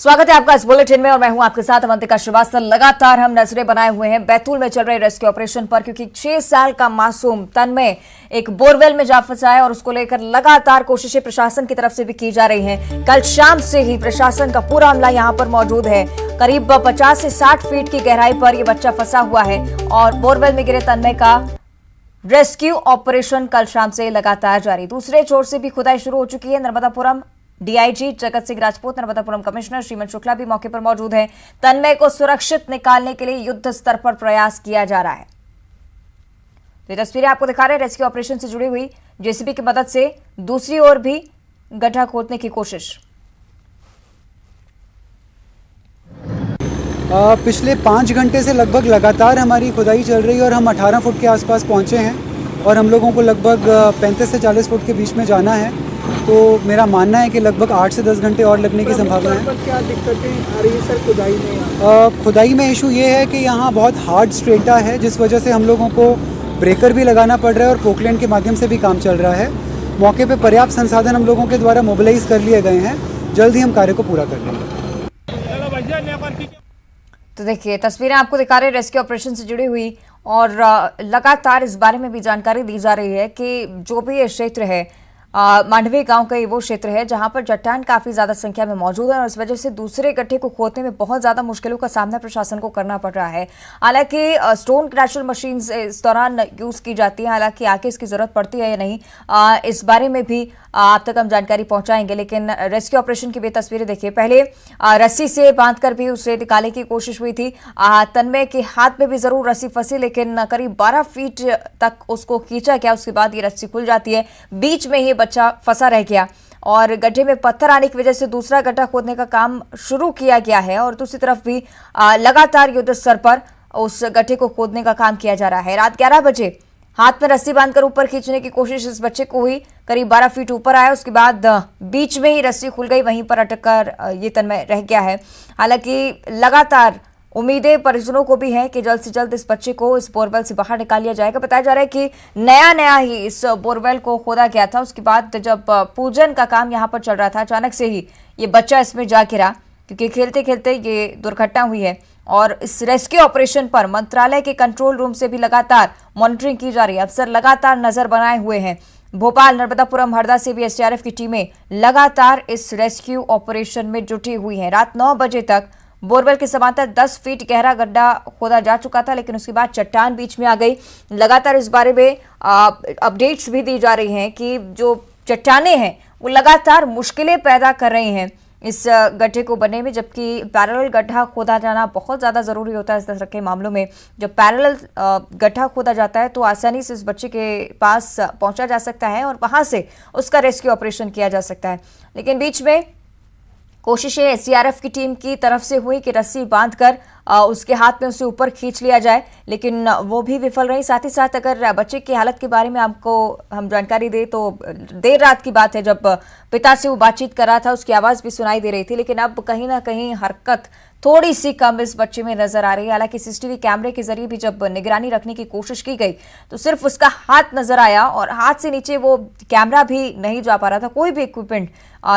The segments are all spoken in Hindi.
स्वागत है आपका इस बुलेटिन में और मैं हूं आपके साथ अवंतिका श्रीवास्तव। लगातार हम नजरें बनाए हुए हैं बैतूल में चल रहे रेस्क्यू ऑपरेशन पर, क्योंकि 6 साल का मासूम तन्मय एक बोरवेल में जा फंसा है और उसको लेकर लगातार कोशिशें प्रशासन की तरफ से भी की जा रही हैं। कल शाम से ही प्रशासन का पूरा अमला यहां पर मौजूद है। करीब 50 से 60 फीट की गहराई पर यह बच्चा फंसा हुआ है और बोरवेल में गिरे तन्मय का रेस्क्यू ऑपरेशन कल शाम से लगातार जारी। दूसरे छोर से भी खुदाई शुरू हो चुकी है। नर्मदापुरम डीआईजी जगत सिंह राजपूत, नर्मदापुरम कमिश्नर श्रीमन शुक्ला भी मौके पर मौजूद हैं। तन्मय को सुरक्षित निकालने के लिए युद्ध स्तर पर प्रयास किया जा रहा है। तो ये तस्वीरें आपको दिखा रहे हैं रेस्क्यू ऑपरेशन से जुड़ी हुई। जेसीबी की मदद से दूसरी ओर भी गड्ढा खोदने की कोशिश। पिछले 5 घंटे से लगभग लगातार हमारी खुदाई चल रही है और हम 18 फुट के आसपास पहुंचे हैं और हम लोगों को लगभग 35 से 40 फुट के बीच में जाना है। तो मेरा मानना है कि लगभग 8 से 10 घंटे और लगने की संभावना है। क्या दिक्कतें आ रही है सर खुदाई में? खुदाई में इशू ये है कि यहाँ बहुत हार्ड स्ट्रेटा है, जिस वजह से हम लोगों को ब्रेकर भी लगाना पड़ रहा है और पोकलैंड के माध्यम से भी काम चल रहा है। मौके पे पर्याप्त संसाधन हम लोगों के द्वारा मोबिलाइज कर लिए गए हैं। जल्द ही हम कार्य को पूरा कर लेंगे। तो देखिए तस्वीरें आपको दिखा रहे हैं रेस्क्यू ऑपरेशन से जुड़ी हुई और लगातार इस बारे में भी जानकारी दी जा रही है कि जो भी ये क्षेत्र है मांडवी गांव का ये वो क्षेत्र है जहां पर चट्टान काफी ज्यादा संख्या में मौजूद है और इस वजह से दूसरे गड्ढे को खोदने में बहुत ज्यादा मुश्किलों का सामना प्रशासन को करना पड़ रहा है। हालांकि स्टोन क्रैशर मशीन इस दौरान यूज की जाती है, हालांकि आगे इसकी जरूरत पड़ती है या नहीं इस बारे में भी आप तक हम जानकारी पहुंचाएंगे। लेकिन रेस्क्यू ऑपरेशन की भी तस्वीरें देखिए। पहले रस्सी से बांधकर भी उसे निकालने की कोशिश हुई थी। तन्मय के हाथ में भी जरूर रस्सी फंसी, लेकिन करीब 12 फीट तक उसको खींचा गया। उसके बाद ये रस्सी खुल जाती है, बीच में ही बच्चा फंसा रह गया और गड्ढे में पत्थर आने की वजह से दूसरा गड्ढा खोदने का काम शुरू किया गया है और दूसरी तरफ भी लगातार युद्ध स्तर पर उस गड्ढे को खोदने का काम किया जा रहा है। रात 11 बजे हाथ में रस्सी बांधकर ऊपर खींचने की कोशिश इस बच्चे को हुई। करीब 12 फीट ऊपर आया, उसके बाद बीच में ही रस्सी खुल गई, वहीं पर अटक कर ये तन्मय रह गया है। हालांकि लगातार उम्मीदें परिजनों को भी हैं कि जल्द से जल्द इस बच्चे को इस बोरवेल से बाहर निकाल लिया जाएगा। बताया जा रहा है कि नया ही इस बोरवेल को खोदा गया था। उसके बाद जब पूजन का काम यहाँ पर चल रहा था, अचानक से ही ये बच्चा इसमें जा गिरा, क्योंकि खेलते खेलते ये दुर्घटना हुई है। और इस रेस्क्यू ऑपरेशन पर मंत्रालय के कंट्रोल रूम से भी लगातार मॉनिटरिंग की जा रही है। अफसर लगातार नजर बनाए हुए हैं। भोपाल, नर्मदापुरम, हरदा से भी एसडीआरएफ की टीमें लगातार इस रेस्क्यू ऑपरेशन में जुटी हुई हैं। रात 9 बजे तक बोरवेल के समांतर 10 फीट गहरा गड्ढा खोदा जा चुका था, लेकिन उसके बाद चट्टान बीच में आ गई। लगातार इस बारे में अपडेट्स भी दी जा रही हैं कि जो चट्टानें हैं वो लगातार मुश्किलें पैदा कर रही हैं इस गड्ढे को बनने में, जबकि पैरेलल गड्ढा खोदा जाना बहुत ज़्यादा ज़रूरी होता है। इस तरह के मामलों में जब पैरेलल गड्ढा खोदा जाता है तो आसानी से इस बच्चे के पास पहुंचा जा सकता है और वहां से उसका रेस्क्यू ऑपरेशन किया जा सकता है। लेकिन बीच में कोशिशें एसडीआरएफ की टीम की तरफ से हुई कि रस्सी बांधकर उसके हाथ में उसे ऊपर खींच लिया जाए, लेकिन वो भी विफल रही। साथ ही साथ अगर बच्चे की हालत के बारे में आपको हम जानकारी दें तो देर रात की बात है जब पिता से वो बातचीत कर रहा था, उसकी आवाज़ भी सुनाई दे रही थी, लेकिन अब कहीं ना कहीं हरकत थोड़ी सी कम इस बच्चे में नजर आ रही है। हालांकि सीसीटीवी कैमरे के जरिए भी जब निगरानी रखने की कोशिश की गई तो सिर्फ उसका हाथ नजर आया और हाथ से नीचे वो कैमरा भी नहीं जा पा रहा था, कोई भी इक्विपमेंट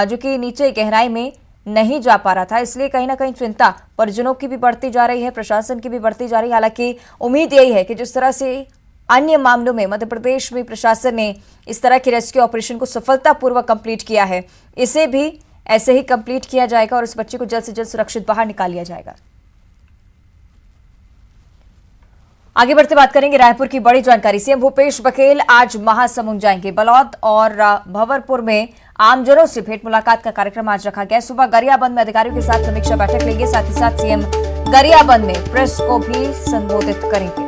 जो कि नीचे गहराई में नहीं जा पा रहा था। इसलिए कहीं ना कहीं चिंता परिजनों की भी बढ़ती जा रही है, प्रशासन की भी बढ़ती जा रही है। हालांकि उम्मीद यही है कि जिस तरह से अन्य मामलों में मध्य प्रदेश में प्रशासन ने इस तरह के रेस्क्यू ऑपरेशन को सफलतापूर्वक कंप्लीट किया है, इसे भी ऐसे ही कंप्लीट किया जाएगा और इस बच्चे को जल्द से जल्द सुरक्षित बाहर निकाल लिया जाएगा। आगे बढ़ते बात करेंगे रायपुर की बड़ी जानकारी। सीएम भूपेश बघेल आज महासमुंद जाएंगे। बलौद और भंवरपुर में आमजनों से भेंट मुलाकात का कार्यक्रम आज रखा गया। सुबह गरियाबंद में अधिकारियों के साथ समीक्षा बैठक लेंगे। साथ ही साथ सीएम गरियाबंद में प्रेस को भी संबोधित करेंगे।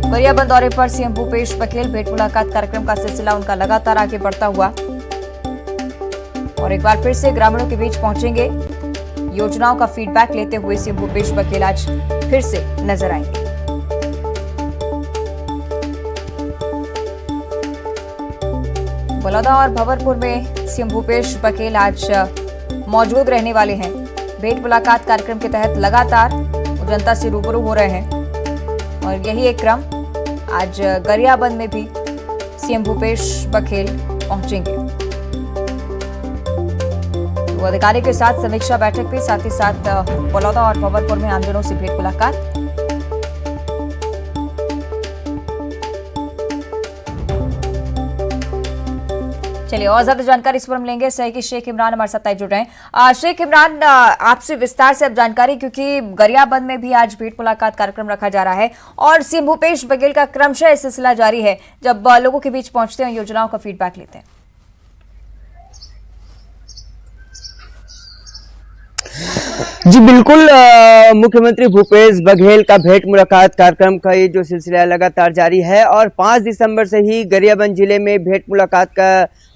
गरियाबंद दौरे पर सीएम भूपेश बघेल भेंट मुलाकात कार्यक्रम का सिलसिला उनका लगातार आगे बढ़ता हुआ और एक बार फिर से ग्रामीणों के बीच पहुंचेंगे। योजनाओं का फीडबैक लेते हुए सीएम भूपेश बघेल आज फिर से नजर आएंगे। बलौदा और भंवरपुर में सीएम भूपेश बघेल आज मौजूद रहने वाले हैं। भेंट मुलाकात कार्यक्रम के तहत लगातार जनता से रूबरू हो रहे हैं और यही एक क्रम आज गरियाबंद में भी सीएम भूपेश बघेल पहुंचेंगे। तो अधिकारी के साथ समीक्षा बैठक भी, साथ ही साथ बलौदा और पवनपुर में आमजनों से भेंट मुलाकात। चलिए और ज्यादा जानकारी इस पर हम लेंगे। सहयोगी शेख इमरान हमारे साथ जुड़ रहे हैं। शेख इमरान, आपसे विस्तार से अब जानकारी, क्योंकि गरियाबंद में भी आज भेंट मुलाकात कार्यक्रम रखा जा रहा है और सीएम भूपेश बघेल का क्रमशः सिलसिला जारी है, जब लोगों के बीच पहुंचते हैं, योजनाओं का फीडबैक लेते हैं। जी बिल्कुल, मुख्यमंत्री भूपेश बघेल का भेंट मुलाकात कार्यक्रम का ये जो सिलसिला लगातार जारी है और 5 दिसंबर से ही गरियाबंद जिले में भेंट मुलाकात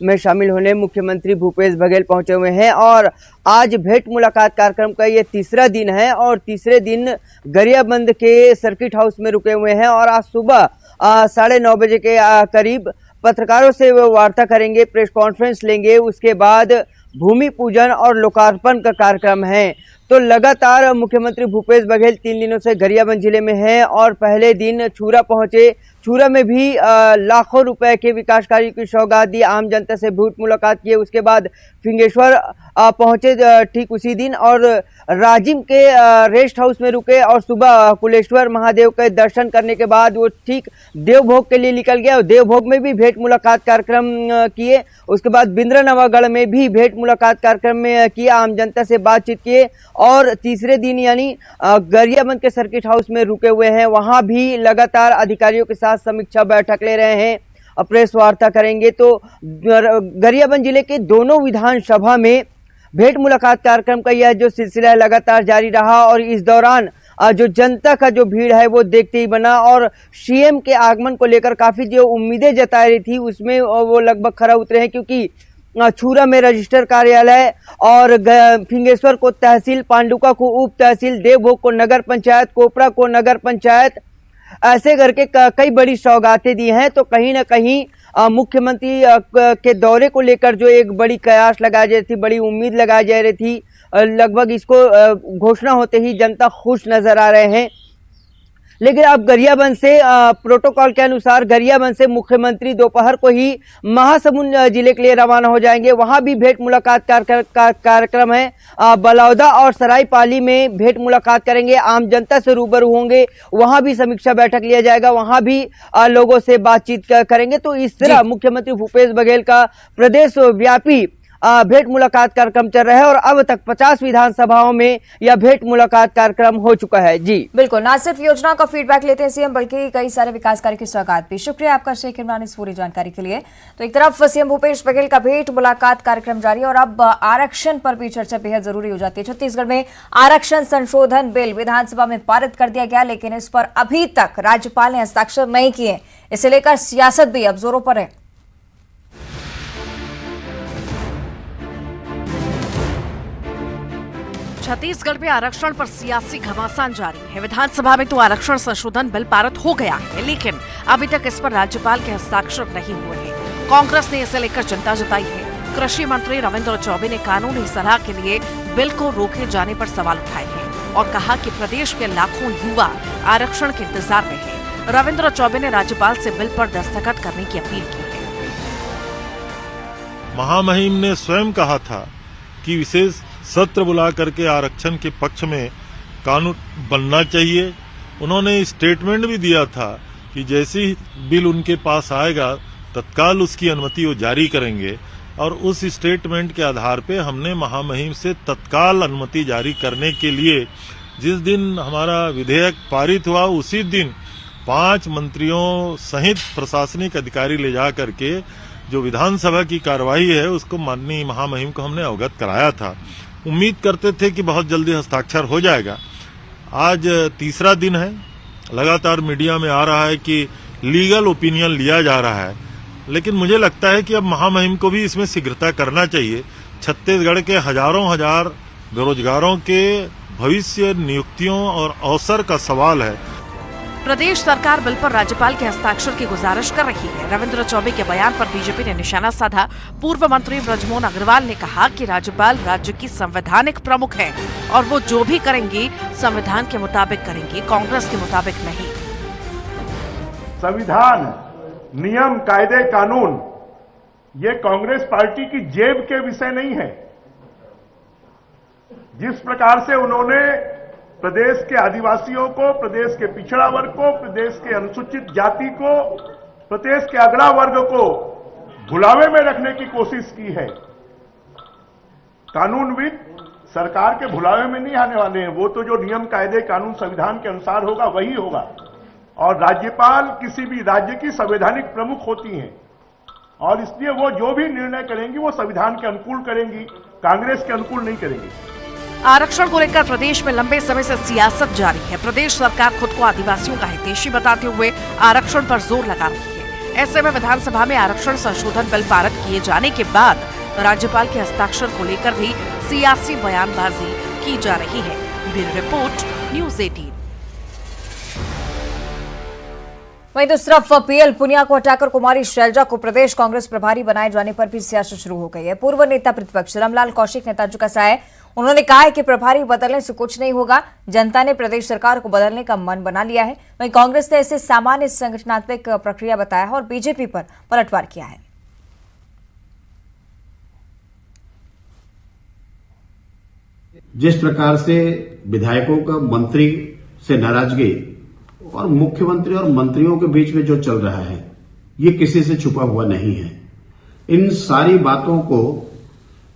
में शामिल होने मुख्यमंत्री भूपेश बघेल पहुंचे हुए हैं और आज भेंट मुलाकात कार्यक्रम का ये तीसरा दिन है और तीसरे दिन गरियाबंद के सर्किट हाउस में रुके हुए हैं और आज सुबह 9:30 बजे के करीब पत्रकारों से वो वार्ता करेंगे, प्रेस कॉन्फ्रेंस लेंगे। उसके बाद भूमि पूजन और लोकार्पण का कार्यक्रम है। तो लगातार मुख्यमंत्री भूपेश बघेल 3 दिनों से गरियाबंद जिले में हैं और पहले दिन छूरा पहुंचे। छूरा में भी लाखों रुपए के विकास कार्यों की सौगात दी, आम जनता से भेंट मुलाकात किए। उसके बाद फिंगेश्वर पहुंचे ठीक उसी दिन और राजिम के रेस्ट हाउस में रुके और सुबह कुलेश्वर महादेव के दर्शन करने के बाद वो ठीक देवभोग के लिए निकल गया और देवभोग में भी भेंट मुलाकात कार्यक्रम किए। उसके बाद बिंद्रानवागढ़ में भी भेंट मुलाकात कार्यक्रम में किया, आम जनता से बातचीत किए और तीसरे दिन यानी गरियाबंद के सर्किट हाउस में रुके हुए हैं। वहां भी लगातार अधिकारियों के साथ समीक्षा बैठक ले रहे हैं, प्रेस वार्ता करेंगे। तो गरियाबंद जिले के दोनों विधानसभा में भेंट मुलाकात कार्यक्रम का यह जो सिलसिला लगातार जारी रहा और इस दौरान जो जनता का जो भीड़ है वो देखते ही बना और सीएम के आगमन को लेकर काफी जो उम्मीदें जता रही थी उसमें वो लगभग खरा उतरे हैं, क्योंकि छूरा में रजिस्टर कार्यालय और फिंगेश्वर को तहसील, पांडुका को उप तहसील, देवभोग को नगर पंचायत, कोपरा को नगर पंचायत, ऐसे करके कई बड़ी सौगातें दी हैं। तो कहीं ना कहीं मुख्यमंत्री के दौरे को लेकर जो एक बड़ी कयास लगाई जा रही थी, बड़ी उम्मीद लगाई जा रही थी, लगभग इसको घोषणा होते ही जनता खुश नजर आ रहे हैं। लेकिन अब गरियाबंद से प्रोटोकॉल के अनुसार गरियाबंद से मुख्यमंत्री दोपहर को ही महासमुंद जिले के लिए रवाना हो जाएंगे। वहां भी भेंट मुलाकात कार्यक्रम है। बलौदा और सरायपाली में भेंट मुलाकात करेंगे, आम जनता से रूबरू होंगे, वहां भी समीक्षा बैठक लिया जाएगा, वहां भी लोगों से बातचीत करेंगे। तो इस तरह मुख्यमंत्री भूपेश बघेल का प्रदेश व्यापी भेंट मुलाकात कार्यक्रम चल रहा है और अब तक 50 विधानसभाओं में यह भेंट मुलाकात कार्यक्रम हो चुका है। जी बिल्कुल, ना सिर्फ योजनाओं का फीडबैक लेते हैं सीएम, बल्कि कई सारे विकास कार्य की सौगात भी। शुक्रिया आपका शेख इमरान इस पूरी जानकारी के लिए। तो एक तरफ सीएम भूपेश बघेल का भेंट मुलाकात कार्यक्रम जारी और अब आरक्षण पर भी चर्चा बेहद जरूरी हो जाती है। छत्तीसगढ़ में आरक्षण संशोधन बिल विधानसभा में पारित कर दिया गया, लेकिन इस पर अभी तक राज्यपाल ने हस्ताक्षर नहीं किए। इसे लेकर सियासत भी अब जोरों पर है। छत्तीसगढ़ में आरक्षण पर सियासी घमासान जारी है। विधानसभा में तो आरक्षण संशोधन बिल पारित हो गया है, लेकिन अभी तक इस पर राज्यपाल के हस्ताक्षर नहीं हुए हैं। कांग्रेस ने इसे लेकर चिंता जताई है। कृषि मंत्री रविंद्र चौबे ने कानूनी सलाह के लिए बिल को रोके जाने पर सवाल उठाए हैं और कहा कि प्रदेश के लाखों युवा आरक्षण के इंतजार में हैं। रविंद्र चौबे ने राज्यपाल से बिल पर दस्तखत करने की अपील की है। महामहिम ने स्वयं कहा था कि विशेष सत्र बुला करके आरक्षण के पक्ष में कानून बनना चाहिए। उन्होंने स्टेटमेंट भी दिया था कि जैसे ही बिल उनके पास आएगा तत्काल उसकी अनुमति वो जारी करेंगे और उस स्टेटमेंट के आधार पे हमने महामहिम से तत्काल अनुमति जारी करने के लिए जिस दिन हमारा विधेयक पारित हुआ उसी दिन 5 मंत्रियों सहित प्रशासनिक अधिकारी ले जा करके जो विधानसभा की कार्यवाही है उसको माननीय महामहिम को हमने अवगत कराया था। उम्मीद करते थे कि बहुत जल्दी हस्ताक्षर हो जाएगा। आज तीसरा दिन है। लगातार मीडिया में आ रहा है कि लीगल ओपिनियन लिया जा रहा है, लेकिन मुझे लगता है कि अब महामहिम को भी इसमें शीघ्रता करना चाहिए। छत्तीसगढ़ के हजारों हजार बेरोजगारों के भविष्य, नियुक्तियों और अवसर का सवाल है। प्रदेश सरकार बिल पर राज्यपाल के हस्ताक्षर की गुजारिश कर रही है। रविंद्र चौबे के बयान पर बीजेपी ने निशाना साधा। पूर्व मंत्री ब्रजमोहन अग्रवाल ने कहा कि राज्यपाल राज्य की संवैधानिक प्रमुख है और वो जो भी करेंगी संविधान के मुताबिक करेंगी, कांग्रेस के मुताबिक नहीं। संविधान, नियम, कायदे, कानून ये कांग्रेस पार्टी की जेब के विषय नहीं है। जिस प्रकार से उन्होंने प्रदेश के आदिवासियों को, प्रदेश के पिछड़ा वर्ग को, प्रदेश के अनुसूचित जाति को, प्रदेश के अगड़ा वर्ग को भुलावे में रखने की कोशिश की है। कानूनविद सरकार के भुलावे में नहीं आने वाले हैं। वो तो जो नियम, कायदे, कानून, संविधान के अनुसार होगा वही होगा। और राज्यपाल किसी भी राज्य की संवैधानिक प्रमुख होती हैं और इसलिए वो जो भी निर्णय करेंगी वो संविधान के अनुकूल करेंगी, कांग्रेस के अनुकूल नहीं करेंगी। आरक्षण को लेकर प्रदेश में लंबे समय से सियासत जारी है। प्रदेश सरकार खुद को आदिवासियों का हितैषी बताते हुए आरक्षण पर जोर लगा रही है। ऐसे में विधानसभा में आरक्षण संशोधन बिल पारित किए जाने के बाद राज्यपाल के हस्ताक्षर को लेकर भी सियासी बयानबाजी की जा रही है। Bureau report, news 18। वहीं दूसरी तरफ पीएल पुनिया को हटाकर कुमारी शैलजा को प्रदेश कांग्रेस प्रभारी बनाए जाने पर भी सियासत शुरू हो गई है। पूर्व नेता प्रतिपक्ष रामलाल कौशिक ने तर्ज कसा है। उन्होंने कहा है कि प्रभारी बदलने से कुछ नहीं होगा, जनता ने प्रदेश सरकार को बदलने का मन बना लिया है। वहीं कांग्रेस ने इसे सामान्य संगठनात्मक प्रक्रिया बताया है और बीजेपी पर पलटवार किया है। जिस प्रकार से विधायकों का मंत्री से नाराजगी और मुख्यमंत्री और मंत्रियों के बीच में जो चल रहा है, ये किसी से छुपा हुआ नहीं है। इन सारी बातों को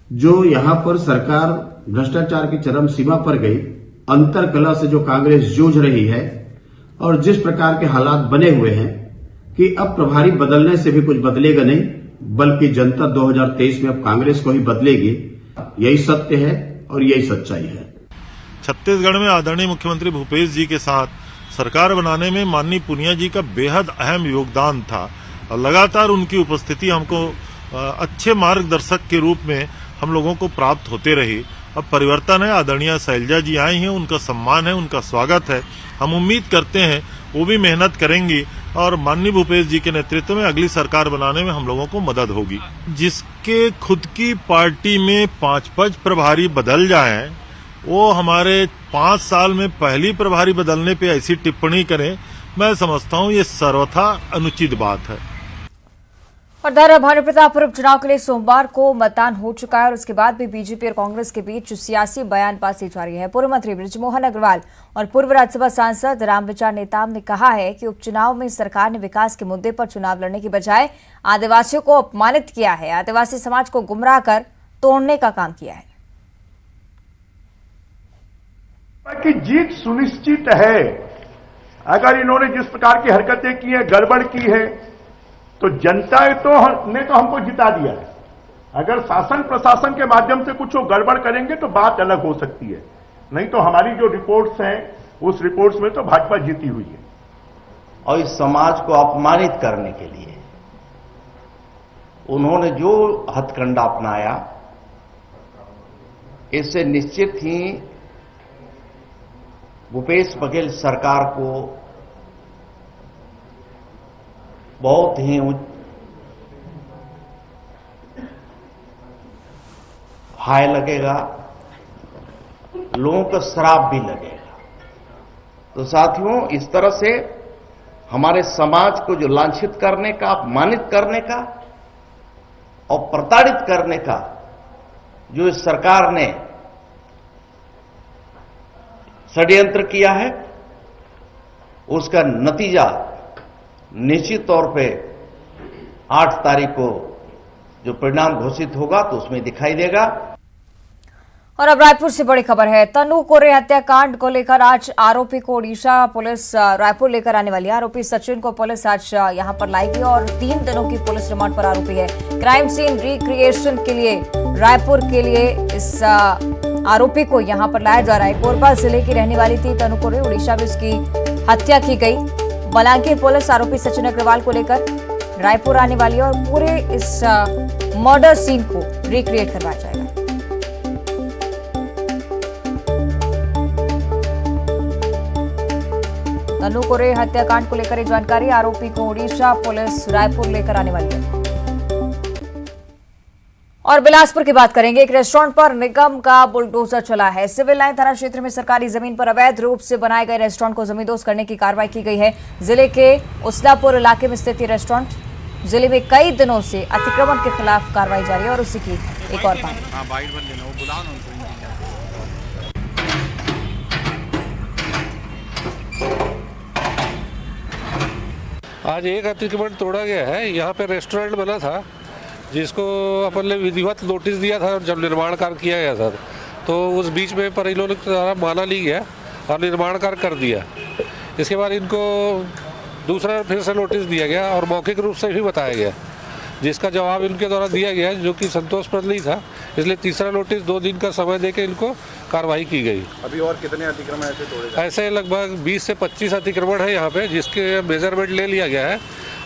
जो यहां पर सरकार भ्रष्टाचार की चरम सीमा पर गई, अंतरकलह से जो कांग्रेस जूझ रही है और जिस प्रकार के हालात बने हुए हैं कि अब प्रभारी बदलने से भी कुछ बदलेगा नहीं, बल्कि जनता 2023 में अब कांग्रेस को ही बदलेगी। यही सत्य है और यही सच्चाई है। छत्तीसगढ़ में आदरणीय मुख्यमंत्री भूपेश जी के साथ सरकार बनाने में माननीय पुनिया जी का बेहद अहम योगदान था और लगातार उनकी उपस्थिति हमको अच्छे मार्गदर्शक के रूप में हम लोगों को प्राप्त होते रही। अब परिवर्तन है, आदरणीय शैलजा जी आई हैं, उनका सम्मान है, उनका स्वागत है। हम उम्मीद करते हैं वो भी मेहनत करेंगी और माननीय भूपेश जी के नेतृत्व में अगली सरकार बनाने में हम लोगों को मदद होगी। जिसके खुद की पार्टी में 5-5 प्रभारी बदल जाएं, वो हमारे 5 साल में पहली प्रभारी बदलने पे ऐसी टिप्पणी करें, मैं समझता हूं ये सर्वथा अनुचित बात है। और दर भानुप्रतापपुर उपचुनाव के लिए सोमवार को मतदान हो चुका है और उसके बाद भी बीजेपी और कांग्रेस के बीच सियासी बयानबाजी जारी है। पूर्व मंत्री बृजमोहन अग्रवाल और पूर्व राज्यसभा सांसद रामविचार नेताम ने कहा है कि उपचुनाव में सरकार ने विकास के मुद्दे पर चुनाव लड़ने की बजाय आदिवासियों को अपमानित किया है, आदिवासी समाज को गुमराह कर तोड़ने का काम किया है। कि जीत सुनिश्चित है। अगर इन्होंने जिस प्रकार की हरकतें की है, गड़बड़ की है, तो जनता ने तो हमको जिता दिया है। अगर शासन प्रशासन के माध्यम से कुछ वो गड़बड़ करेंगे तो बात अलग हो सकती है, नहीं तो हमारी जो रिपोर्ट्स हैं उस रिपोर्ट्स में तो भाजपा जीती हुई है। और इस समाज को अपमानित करने के लिए उन्होंने जो हथकंडा अपनाया, इससे निश्चित ही भूपेश बघेल सरकार को बहुत ही हाय लगेगा, लोगों को श्राप भी लगेगा। तो साथियों, इस तरह से हमारे समाज को जो लांछित करने का, अपमानित करने का और प्रताड़ित करने का जो इस सरकार ने षड्यंत्र किया है, उसका नतीजा निश्चित तौर पे 8 तारीख को जो परिणाम घोषित होगा तो उसमें दिखाई देगा। और अब रायपुर से बड़ी खबर है। तनु कोरे हत्याकांड को लेकर आज आरोपी को ओडिशा पुलिस रायपुर लेकर आने वाली है। आरोपी सचिन को पुलिस आज यहां पर लाएगी और 3 दिनों की पुलिस रिमांड पर आरोपी है। क्राइम सीन रिक्रिएशन के लिए रायपुर के लिए इस आरोपी को यहां पर लाया जा रहा है। कोरबा जिले की रहने वाली थी तनु कोरे, ओडिशा में उसकी हत्या की गई। बलांगीर पुलिस आरोपी सचिन अग्रवाल को लेकर रायपुर आने वाली है और पूरे इस मर्डर सीन को रिक्रिएट करवाया जाएगा। तनु कोरे हत्याकांड को लेकर जानकारी, आरोपी को ओडिशा पुलिस रायपुर लेकर आने वाली है। और बिलासपुर की बात करेंगे। एक रेस्टोरेंट पर निगम का बुलडोजर चला है। सिविल लाइन थाना क्षेत्र में सरकारी जमीन पर अवैध रूप से बनाए गए रेस्टोरेंट को जमींदोज करने की कार्रवाई की गई है। जिले के उसलापुर इलाके में स्थित रेस्टोरेंट जिले में कई दिनों से अतिक्रमण के खिलाफ कार्रवाई जारी है और उसी की एक और बात। आज एक अतिक्रमण तोड़ा गया है। यहाँ पे रेस्टोरेंट बना था जिसको अपन ने विधिवत नोटिस दिया था जब निर्माण कार्य किया गया था, तो उस बीच में पर इन लोगों द्वारा माना ली गया और निर्माण कार्य कर दिया। इसके बाद इनको दूसरा फिर से नोटिस दिया गया और मौखिक रूप से भी बताया गया, जिसका जवाब इनके द्वारा दिया गया जो कि संतोषप्रद नहीं था, इसलिए तीसरा नोटिस 2 दिन का समय देकर इनको कार्रवाई की गई। अभी और कितने अतिक्रमण ऐसे तोड़े? ऐसे लगभग 20 से 25 अतिक्रमण है यहाँ पे, जिसके मेजरमेंट ले लिया गया है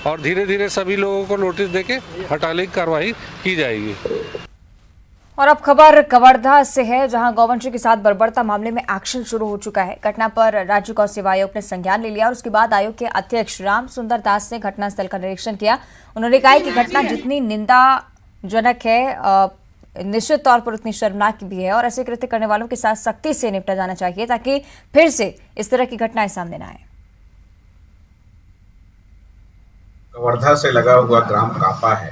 और धीरे धीरे सभी लोगों को नोटिस देके हटाने की कार्रवाई की जाएगी। और अब खबर कवर्धा से है, जहां गौवंश के साथ बर्बरता मामले में एक्शन शुरू हो चुका है। घटना पर राज्य गौ सेवा आयोग ने संज्ञान ले लिया और उसके बाद आयोग के अध्यक्ष राम सुंदर दास ने घटनास्थल का निरीक्षण किया। उन्होंने कहा कि घटना जितनी निंदाजनक है, निश्चित तौर पर उतनी शर्मनाक भी है और ऐसे कृत्य करने वालों के साथ सख्ती से निपटा जाना चाहिए ताकि फिर से इस तरह की घटनाएं सामने न आए। कवर्धा से लगा हुआ ग्राम कापा है,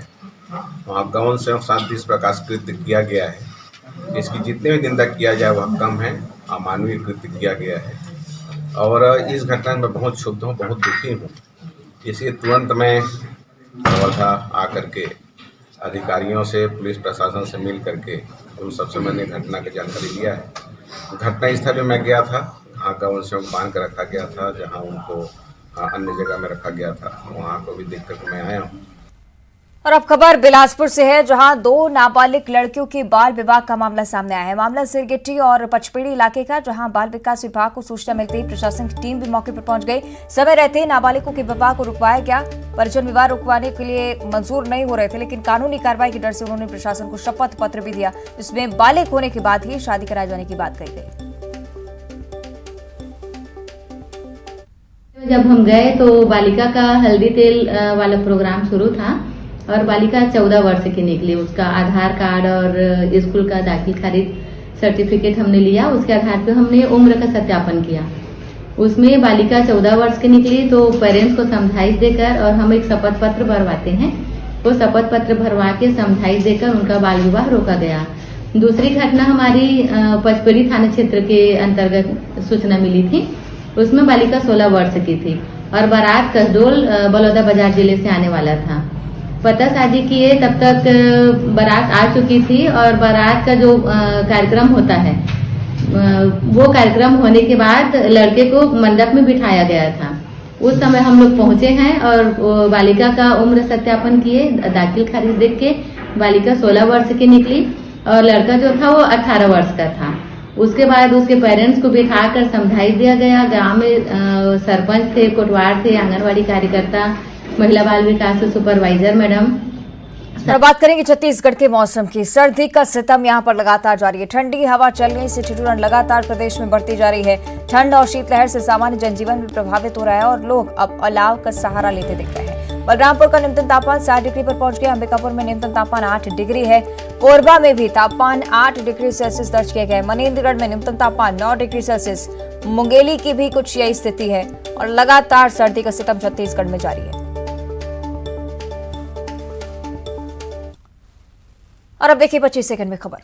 वहाँ गौवंश एवं साथ इस प्रकार कृत्य किया गया है। इसकी जितने भी निंदा किया जाए वह कम है, अमानवीय कृत्य किया गया है और इस घटना में बहुत क्षुब्ध हूँ, बहुत दुखी हूँ। इसलिए तुरंत मैं कवर्धा आकर के अधिकारियों से, पुलिस प्रशासन से मिल करके उन सबसे मैंने घटना की जानकारी लिया है। घटना स्थल में मैं गया था, वहाँ गौवंशों को बांध कर रखा गया था, जहाँ उनको अन्य जगह में रखा गया था, वहाँ को भी देख कर मैं आया हूँ। और अब खबर बिलासपुर से है, जहां 2 नाबालिग लड़कियों की बाल विवाह का मामला सामने आया है। मामला सिरगिट्टी और पचपेड़ी इलाके का, जहां बाल विकास विभाग को सूचना मिलते ही प्रशासन की टीम भी मौके पर पहुंच गई। समय रहते ही नाबालिगों के विवाह को रुकवाया गया। परिजन विवाह रुकवाने के लिए मंजूर नहीं हो रहे थे, लेकिन कानूनी कार्रवाई के डर से उन्होंने प्रशासन को शपथ पत्र भी दिया, जिसमें बालिग होने के बाद ही शादी कराए जाने की बात कही गई। जब हम गए तो बालिका का हल्दी तेल वाला प्रोग्राम शुरू था और बालिका 14 वर्ष की निकली। उसका आधार कार्ड और स्कूल का दाखिल खारिज सर्टिफिकेट हमने लिया, उसके आधार पे हमने उम्र का सत्यापन किया। उसमें बालिका 14 वर्ष की निकली तो पेरेंट्स को समझाइश देकर और हम एक शपथ पत्र भरवाते हैं, वो शपथ पत्र भरवा के समझाइश देकर उनका बाल विवाह रोका गया। दूसरी घटना हमारी पचपेड़ी थाना क्षेत्र के अंतर्गत सूचना मिली थी, उसमें बालिका 16 वर्ष की थी और बारात कसडोल बलौदा बाजार जिले से आने वाला था। पता शादी किए तब तक बारात आ चुकी थी और बारात का जो कार्यक्रम होता है वो कार्यक्रम होने के बाद लड़के को मंडप में बिठाया गया था। उस समय हम लोग पहुंचे हैं और बालिका का उम्र सत्यापन किए, दाखिल खारिज देख के बालिका 16 वर्ष की निकली और लड़का जो था वो 18 वर्ष का था। उसके बाद उसके पेरेंट्स को बिठाकर समझाइश दिया गया। गांव में सरपंच थे, कोटवार थे, आंगनवाड़ी कार्यकर्ता, महिला बाल विकास सुपरवाइजर मैडम। और बात करेंगे छत्तीसगढ़ के मौसम की। सर्दी का सितम यहां पर लगातार जारी है। ठंडी हवा चलने से ठिठुरन लगातार प्रदेश में बढ़ती जा रही है। ठंड और शीतलहर से सामान्य जनजीवन भी प्रभावित हो रहा है और लोग अब अलाव का सहारा लेते दिख रहे हैं। बलरामपुर का न्यूनतम तापमान 7 डिग्री पर पहुंच गया। अंबिकापुर में न्यूनतम तापमान 8 डिग्री है। कोरबा में भी तापमान 8 डिग्री सेल्सियस दर्ज किया गया है। मनेन्द्रगढ़ में न्यूनतम तापमान 9 डिग्री सेल्सियस। मुंगेली की भी कुछ यही स्थिति है और लगातार सर्दी का सितम छत्तीसगढ़ में जारी है। और अब देखिए 25 सेकंड में खबर।